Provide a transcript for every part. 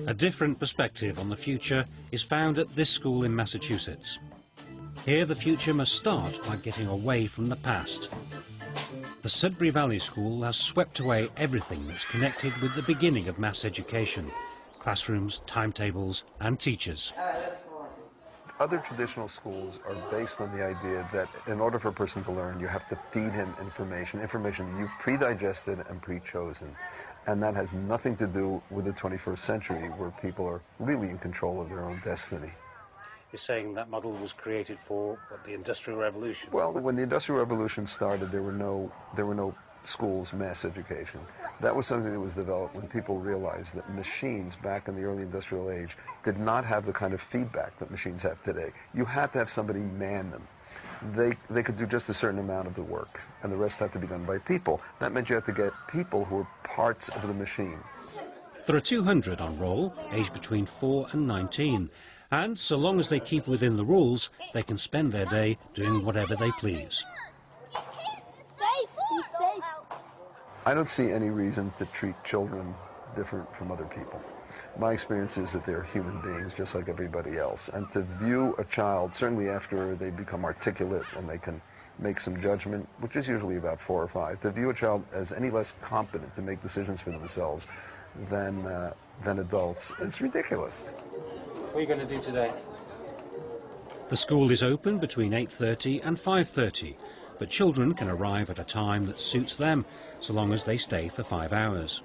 A different perspective on the future is found at this school in Massachusetts. Here the future must start by getting away from the past. The Sudbury Valley School has swept away everything that's connected with the beginning of mass education: classrooms, timetables and teachers. Other traditional schools are based on the idea that in order for a person to learn, you have to feed him information that you've pre-digested and pre-chosen. And that has nothing to do with the 21st century, where people are really in control of their own destiny. You're saying that model was created for the Industrial Revolution? Well, when the Industrial Revolution started, there were no schools, mass education. That was something that was developed when people realized that machines back in the early industrial age did not have the kind of feedback that machines have today. You had to have somebody man them. They could do just a certain amount of the work, and the rest had to be done by people. That meant you had to get people who were parts of the machine. There are 200 on roll, aged between 4 and 19, and so long as they keep within the rules, they can spend their day doing whatever they please. I don't see any reason to treat children different from other people. My experience is that they're human beings just like everybody else. And to view a child, certainly after they become articulate and they can make some judgment, which is usually about 4 or 5, to view a child as any less competent to make decisions for themselves than adults, it's ridiculous. What are you going to do today? The school is open between 8:30 and 5:30. But children can arrive at a time that suits them, so long as they stay for 5 hours.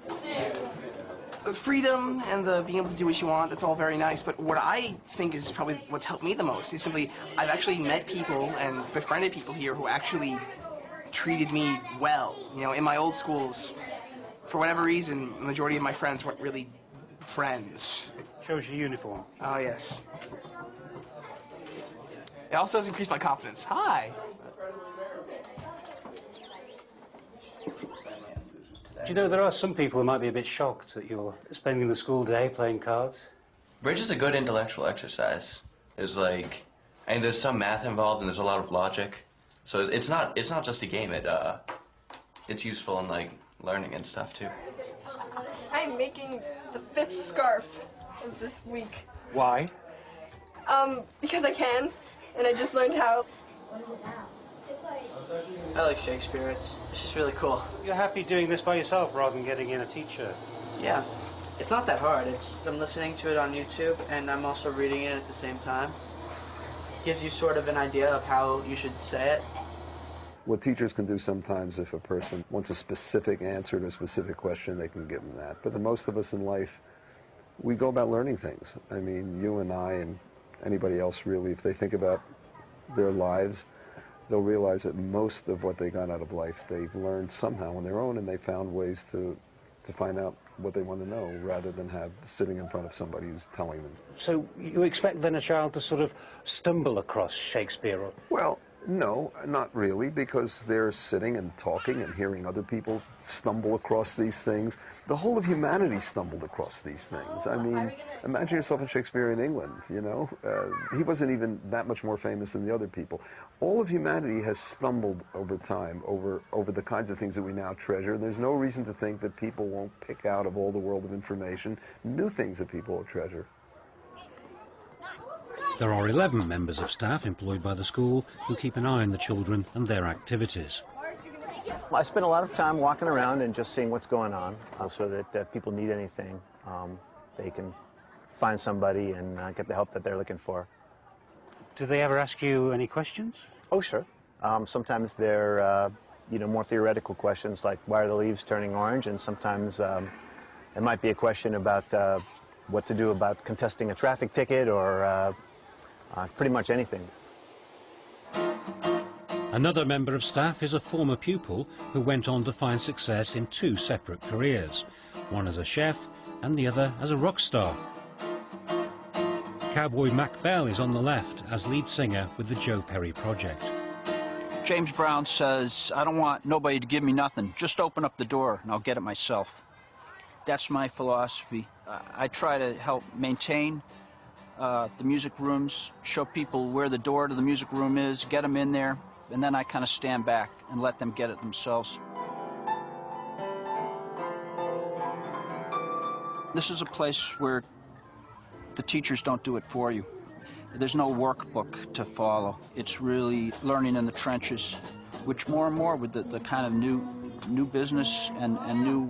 The freedom and the being able to do what you want, that's all very nice, but what I think is probably what's helped me the most is simply I've actually met people and befriended people here who actually treated me well. You know, in my old schools, for whatever reason, the majority of my friends weren't really friends. Shows your uniform. Oh, yes. It also has increased my confidence. Hi. Do you know there are some people who might be a bit shocked that you're spending the school day playing cards? Bridge is a good intellectual exercise. There's there's some math involved and there's a lot of logic. So it's not just a game. It's useful in learning and stuff too. I'm making the 5th scarf of this week. Why? Because I can, and I just learned how. I like Shakespeare. It's just really cool. You're happy doing this by yourself rather than getting in a teacher? Yeah. It's not that hard. I'm listening to it on YouTube, and I'm also reading it at the same time. Gives you sort of an idea of how you should say it. What teachers can do sometimes, if a person wants a specific answer to a specific question, they can give them that. But the most of us in life, we go about learning things. I mean, you and I and anybody else really, if they think about their lives, they'll realize that most of what they got out of life, they've learned somehow on their own, and they found ways to find out what they want to know, rather than have sitting in front of somebody who's telling them. So you expect then a child to sort of stumble across Shakespeare? Well, no, not really, because they're sitting and talking and hearing other people stumble across these things. The whole of humanity stumbled across these things. I mean, imagine yourself in Shakespearean England, you know? He wasn't even that much more famous than the other people. All of humanity has stumbled over time, over the kinds of things that we now treasure. There's no reason to think that people won't pick out of all the world of information new things that people will treasure. There are 11 members of staff employed by the school who keep an eye on the children and their activities. I spend a lot of time walking around and just seeing what's going on, so that if people need anything, they can find somebody and get the help that they're looking for. Do they ever ask you any questions? Oh, sure. Sometimes they're more theoretical questions, like why are the leaves turning orange, and sometimes it might be a question about what to do about contesting a traffic ticket, or pretty much anything. Another member of staff is a former pupil who went on to find success in 2 separate careers, one as a chef and the other as a rock star. Cowboy Mac Bell is on the left as lead singer with the Joe Perry Project. James Brown says, I don't want nobody to give me nothing. Just open up the door and I'll get it myself. That's my philosophy. I try to help maintain the music rooms, show people where the door to the music room is, get them in there, and then I kind of stand back and let them get it themselves. This is a place where the teachers don't do it for you. There's no workbook to follow. It's really learning in the trenches, which more and more with the kind of new business and new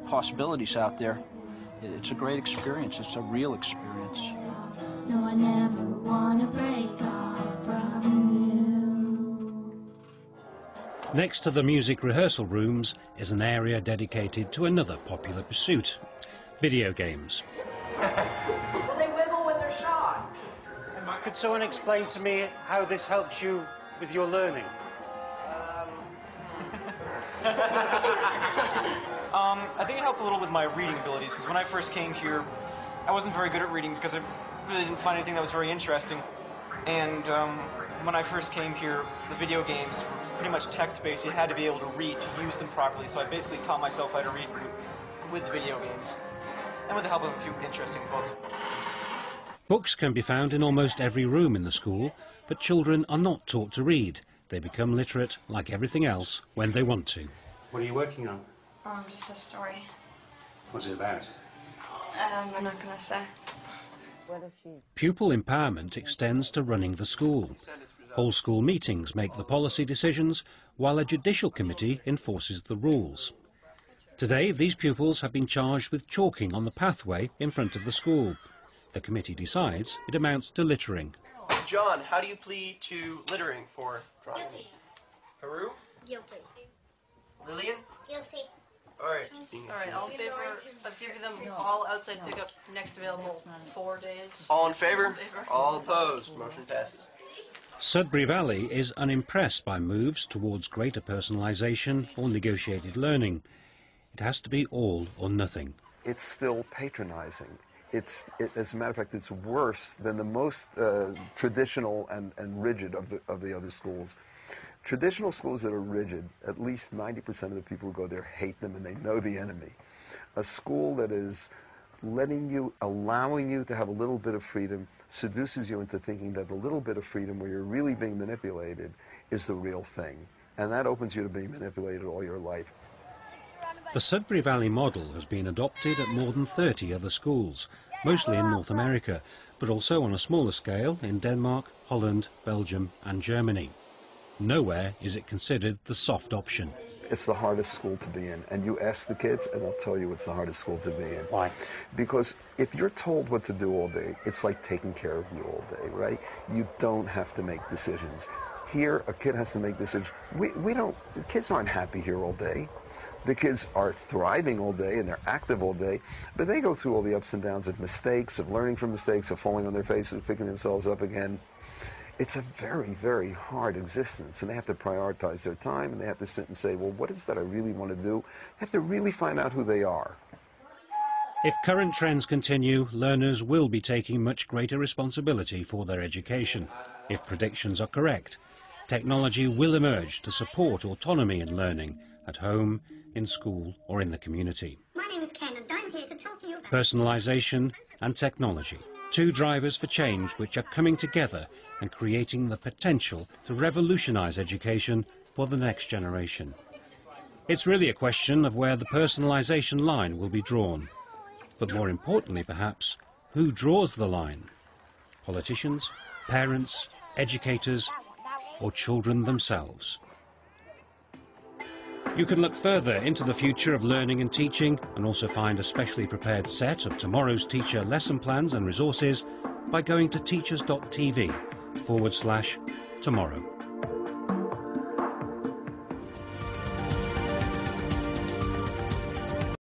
possibilities out there, it's a great experience. It's a real experience. No, I never want to break off from you. Next to the music rehearsal rooms is an area dedicated to another popular pursuit: video games. Well, they wiggle when they're shy. Could someone explain to me how this helps you with your learning? I think it helped a little with my reading abilities, because when I first came here, I wasn't very good at reading because I really didn't find anything that was very interesting. And when I first came here, the video games were pretty much text-based. You had to be able to read to use them properly, so I basically taught myself how to read with video games, and with the help of a few interesting books. Books can be found in almost every room in the school, but children are not taught to read. They become literate, like everything else, when they want to. What are you working on? Just a story. What's it about? I'm not gonna say. Pupil empowerment extends to running the school. Whole school meetings make the policy decisions, while a judicial committee enforces the rules. Today, these pupils have been charged with chalking on the pathway in front of the school. The committee decides it amounts to littering. John, how do you plead to littering for drawing? Guilty. Haru? Guilty. Lillian? Guilty. All right. All right, all in favor of giving them all outside pickup next available 4 days? All in favor? All opposed? Motion passes. Sudbury Valley is unimpressed by moves towards greater personalisation or negotiated learning. It has to be all or nothing. It's still patronizing. As a matter of fact, it's worse than the most traditional and rigid of the other schools. Traditional schools that are rigid, at least 90% of the people who go there hate them and they know the enemy. A school that is allowing you to have a little bit of freedom, seduces you into thinking that the little bit of freedom where you're really being manipulated is the real thing. And that opens you to being manipulated all your life. The Sudbury Valley model has been adopted at more than 30 other schools, mostly in North America, but also on a smaller scale in Denmark, Holland, Belgium and Germany. Nowhere is it considered the soft option. It's the hardest school to be in, and you ask the kids and they'll tell you it's the hardest school to be in. Why? Because if you're told what to do all day, it's like taking care of you all day, right? You don't have to make decisions. Here, a kid has to make decisions. The kids aren't happy here all day. The kids are thriving all day and they're active all day, but they go through all the ups and downs of mistakes, of learning from mistakes, of falling on their faces, picking themselves up again. It's a very, very hard existence, and they have to prioritize their time, and they have to sit and say, well, what is that I really want to do? They have to really find out who they are. If current trends continue, learners will be taking much greater responsibility for their education. If predictions are correct, technology will emerge to support autonomy in learning, at home, in school or in the community. My name is Ken and I'm here to talk to you about Personalisation and technology, two drivers for change which are coming together and creating the potential to revolutionise education for the next generation. It's really a question of where the personalisation line will be drawn. But more importantly, perhaps, who draws the line? Politicians, parents, educators, or children themselves? You can look further into the future of learning and teaching and also find a specially prepared set of tomorrow's teacher lesson plans and resources by going to teachers.tv/tomorrow.